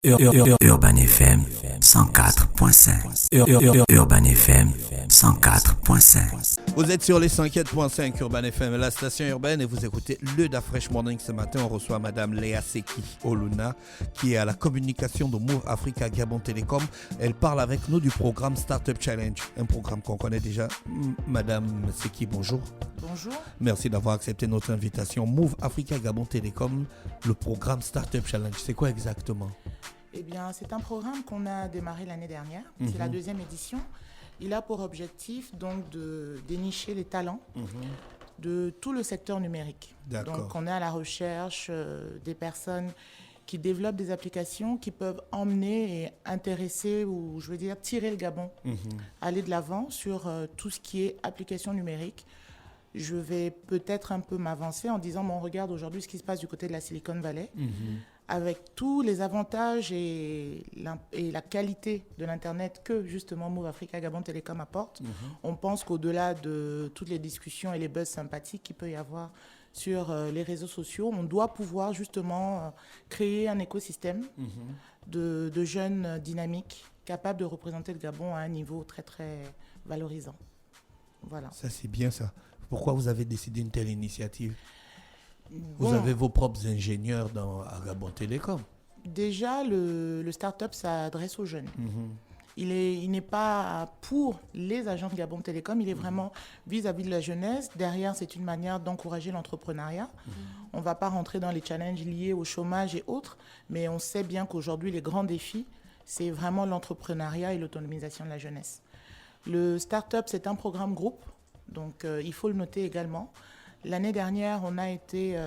Urban FM 104.5. Urban FM 104.5. Vous êtes sur les 104.5 Urban FM, la station urbaine, et vous écoutez le Da Fresh Morning. Ce matin, on reçoit Madame Léa Seki Oluna, qui est à la communication de Move Africa Gabon Télécom. Elle parle avec nous du programme Startup Challenge, un programme qu'on connaît déjà. Madame Seki, bonjour. Bonjour. Merci d'avoir accepté notre invitation. Move Africa Gabon Télécom, le programme Startup Challenge, c'est quoi exactement? Eh bien, c'est un programme qu'on a démarré l'année dernière. C'est la deuxième édition. Il a pour objectif donc de dénicher les talents de tout le secteur numérique. Donc, on est à la recherche des personnes qui développent des applications qui peuvent emmener et intéresser, ou je veux dire tirer le Gabon, aller de l'avant sur tout ce qui est application numérique. Je vais peut-être un peu m'avancer en disant, on regarde aujourd'hui ce qui se passe du côté de la Silicon Valley. Avec tous les avantages et la qualité de l'Internet que justement Move Africa Gabon Télécom apporte, on pense qu'au-delà de toutes les discussions et les buzz sympathiques qu'il peut y avoir sur les réseaux sociaux, on doit pouvoir justement créer un écosystème de jeunes dynamiques capables de représenter le Gabon à un niveau très très valorisant. Voilà. Ça, c'est bien ça. Pourquoi vous avez décidé une telle initiative ? Vous avez vos propres ingénieurs à Gabon Télécom. Déjà, le start-up s'adresse aux jeunes. Il n'est pas pour les agents de Gabon Télécom, il est vraiment vis-à-vis de la jeunesse. Derrière, c'est une manière d'encourager l'entrepreneuriat. On ne va pas rentrer dans les challenges liés au chômage et autres, mais on sait bien qu'aujourd'hui, les grands défis, c'est vraiment l'entrepreneuriat et l'autonomisation de la jeunesse. Le start-up, c'est un programme groupe, donc il faut le noter également. L'année dernière, on a été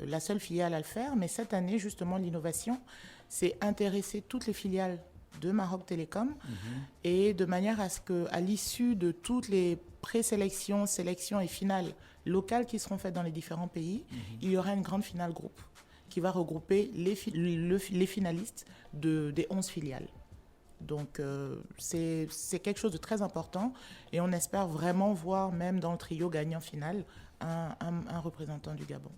la seule filiale à le faire, mais cette année, justement, l'innovation, c'est intéresser toutes les filiales de Maroc Télécom et de manière à ce qu'à l'issue de toutes les présélections, sélections et finales locales qui seront faites dans les différents pays, il y aura une grande finale groupe qui va regrouper les finalistes des 11 filiales. Donc, c'est quelque chose de très important et on espère vraiment voir, même dans le trio gagnant final, un représentant du Gabon.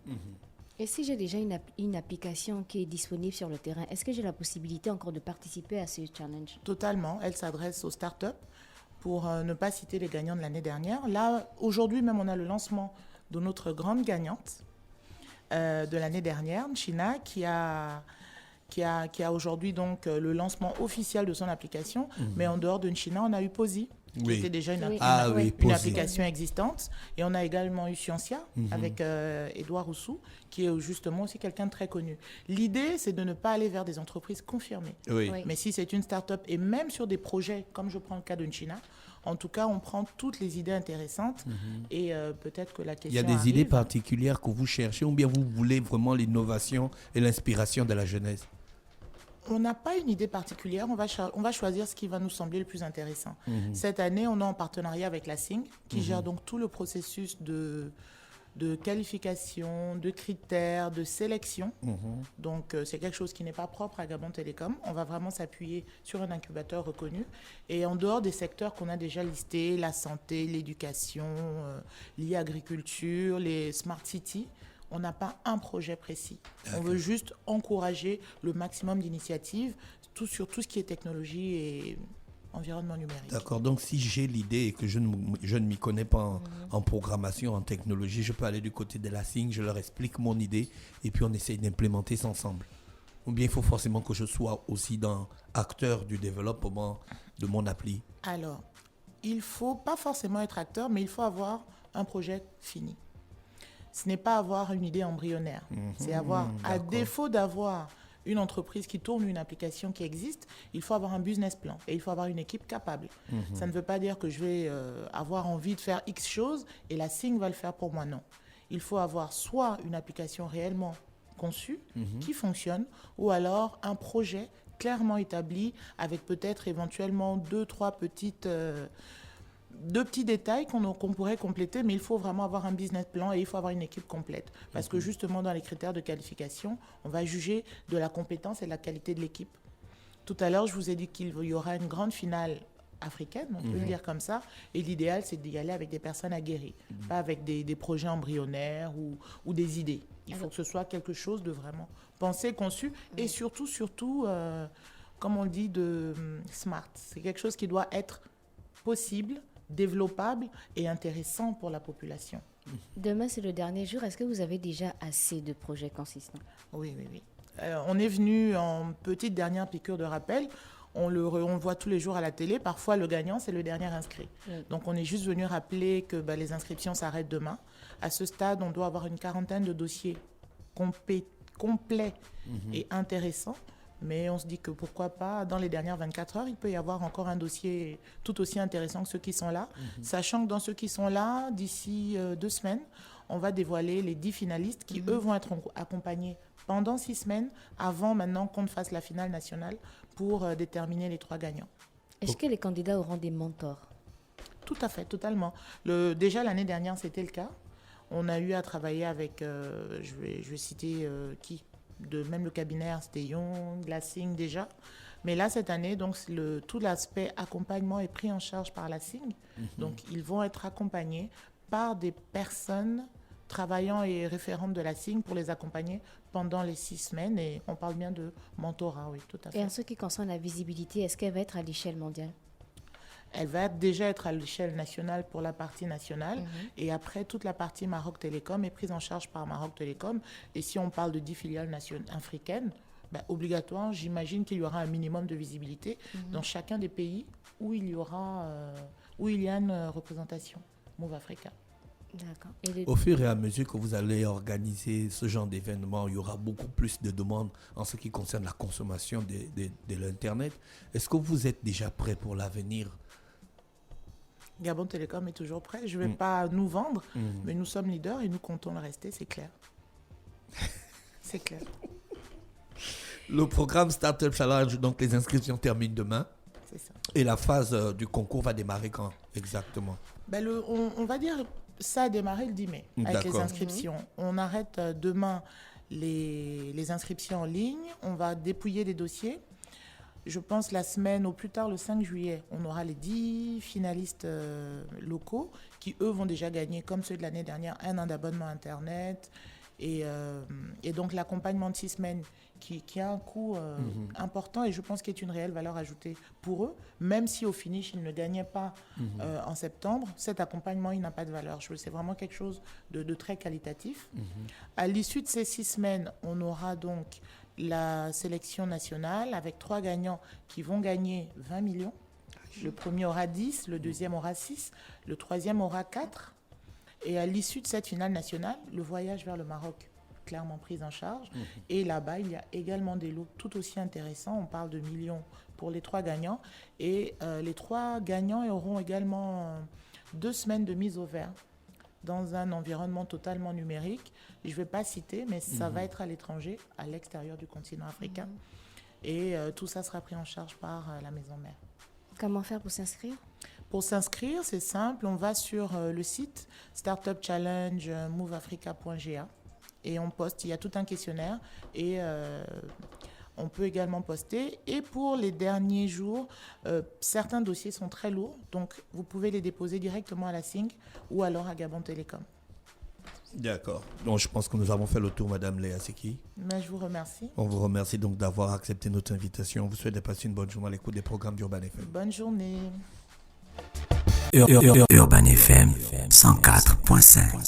Et si j'ai déjà une application qui est disponible sur le terrain, est-ce que j'ai la possibilité encore de participer à ce challenge? Totalement. Elle s'adresse aux startups pour ne pas citer les gagnants de l'année dernière. Là, aujourd'hui même, on a le lancement de notre grande gagnante de l'année dernière, China, qui a aujourd'hui donc le lancement officiel de son application. Mais en dehors de China, on a eu Posi, qui était déjà une application existante. Et on a également eu Scientia avec Edouard Roussou, qui est justement aussi quelqu'un de très connu. L'idée, c'est de ne pas aller vers des entreprises confirmées. Mais si c'est une start-up, et même sur des projets, comme je prends le cas de China, en tout cas, on prend toutes les idées intéressantes et peut-être que la question. Il y a des idées particulières que vous cherchez ou bien vous voulez vraiment l'innovation et l'inspiration de la jeunesse? On n'a pas une idée particulière, on va choisir ce qui va nous sembler le plus intéressant. Cette année, on est en partenariat avec la SING, qui gère donc tout le processus de qualification, de critères, de sélection. Donc, c'est quelque chose qui n'est pas propre à Gabon Télécom. On va vraiment s'appuyer sur un incubateur reconnu. Et en dehors des secteurs qu'on a déjà listés, la santé, l'éducation, l'agriculture, les smart cities, on n'a pas un projet précis. On veut juste encourager le maximum d'initiatives sur tout ce qui est technologie et environnement numérique. D'accord, donc si j'ai l'idée et que je ne m'y connais pas en programmation, en technologie, je peux aller du côté de la SING, je leur explique mon idée et puis on essaye d'implémenter ça ensemble. Ou bien il faut forcément que je sois aussi acteur du développement de mon appli? Alors, il ne faut pas forcément être acteur, mais il faut avoir un projet fini. Ce n'est pas avoir une idée embryonnaire. C'est avoir, à défaut d'avoir une entreprise qui tourne une application qui existe, il faut avoir un business plan et il faut avoir une équipe capable. Ça ne veut pas dire que je vais avoir envie de faire X choses et la SING va le faire pour moi, non. Il faut avoir soit une application réellement conçue, qui fonctionne, ou alors un projet clairement établi avec peut-être éventuellement deux petits détails qu'on pourrait compléter, mais il faut vraiment avoir un business plan et il faut avoir une équipe complète. Parce que justement, dans les critères de qualification, on va juger de la compétence et de la qualité de l'équipe. Tout à l'heure, je vous ai dit qu'il y aura une grande finale africaine, on peut le dire comme ça, et l'idéal, c'est d'y aller avec des personnes aguerries, pas avec des projets embryonnaires ou des idées. Il faut que ce soit quelque chose de vraiment pensé, conçu et surtout, comme on dit, de smart. C'est quelque chose qui doit être possible, développable et intéressant pour la population. Demain, c'est le dernier jour. Est-ce que vous avez déjà assez de projets consistants? Oui. On est venu en petite dernière piqûre de rappel. On le voit tous les jours à la télé. Parfois, le gagnant, c'est le dernier inscrit. Oui. Donc, on est juste venu rappeler que les inscriptions s'arrêtent demain. À ce stade, on doit avoir une quarantaine de dossiers complets et intéressants. Mais on se dit que pourquoi pas, dans les dernières 24 heures, il peut y avoir encore un dossier tout aussi intéressant que ceux qui sont là. Sachant que dans ceux qui sont là, d'ici 2 semaines, on va dévoiler les 10 finalistes qui, eux, vont être accompagnés pendant 6 semaines, avant maintenant qu'on fasse la finale nationale pour déterminer les 3 gagnants. Est-ce que les candidats auront des mentors? Tout à fait, totalement. Déjà, l'année dernière, c'était le cas. On a eu à travailler avec, je vais citer qui ? Même le cabinet Ernst & Young, la SING déjà. Mais là, cette année, donc, tout l'aspect accompagnement est pris en charge par la SING. Donc, ils vont être accompagnés par des personnes travaillant et référentes de la SING pour les accompagner pendant les 6 semaines. Et on parle bien de mentorat, oui, tout à fait. Et en ce qui concerne la visibilité, est-ce qu'elle va être à l'échelle mondiale? Elle va déjà être à l'échelle nationale pour la partie nationale. Et après, toute la partie Maroc Télécom est prise en charge par Maroc Télécom. Et si on parle de 10 filiales africaines, obligatoire, j'imagine qu'il y aura un minimum de visibilité dans chacun des pays où il y a une représentation Move Africa. D'accord. Au fur et à mesure que vous allez organiser ce genre d'événement, il y aura beaucoup plus de demandes en ce qui concerne la consommation de l'Internet. Est-ce que vous êtes déjà prêt pour l'avenir? Gabon Télécom est toujours prêt. Je ne vais pas nous vendre, mais nous sommes leaders et nous comptons le rester, c'est clair. C'est clair. Le programme Startup Challenge, donc les inscriptions terminent demain. C'est ça. Et la phase du concours va démarrer quand exactement? On va dire ça a démarré le 10 mai avec les inscriptions. On arrête demain les inscriptions en ligne. On va dépouiller les dossiers. Je pense la semaine, au plus tard le 5 juillet, on aura les 10 finalistes locaux qui, eux, vont déjà gagner, comme ceux de l'année dernière, 1 an d'abonnement Internet. Et donc l'accompagnement de 6 semaines qui a un coût important et je pense qu'il y a une réelle valeur ajoutée pour eux, même si au finish ils ne gagnaient pas en septembre, cet accompagnement il n'a pas de valeur. C'est vraiment quelque chose de très qualitatif. À l'issue de ces 6 semaines, on aura donc la sélection nationale avec 3 gagnants qui vont gagner 20 millions. Le premier aura 10, le deuxième aura 6, le troisième aura 4. Et à l'issue de cette finale nationale, le voyage vers le Maroc, clairement pris en charge. Et là-bas, il y a également des lots tout aussi intéressants. On parle de millions pour les 3 gagnants. Et les 3 gagnants auront également 2 semaines de mise au vert dans un environnement totalement numérique. Je ne vais pas citer, mais ça va être à l'étranger, à l'extérieur du continent africain. Et tout ça sera pris en charge par la maison mère. Comment faire pour s'inscrire? Pour s'inscrire, c'est simple. On va sur le site Startup Challenge moveafrica.ga et on poste. Il y a tout un questionnaire et on peut également poster. Et pour les derniers jours, certains dossiers sont très lourds. Donc, vous pouvez les déposer directement à la SING ou alors à Gabon Télécom. D'accord. Donc, je pense que nous avons fait le tour, Madame Léa Seki. Mais je vous remercie. On vous remercie donc d'avoir accepté notre invitation. On vous souhaite de passer une bonne journée à l'écoute des programmes d'Urban FM. Bonne journée. Urban FM 104.5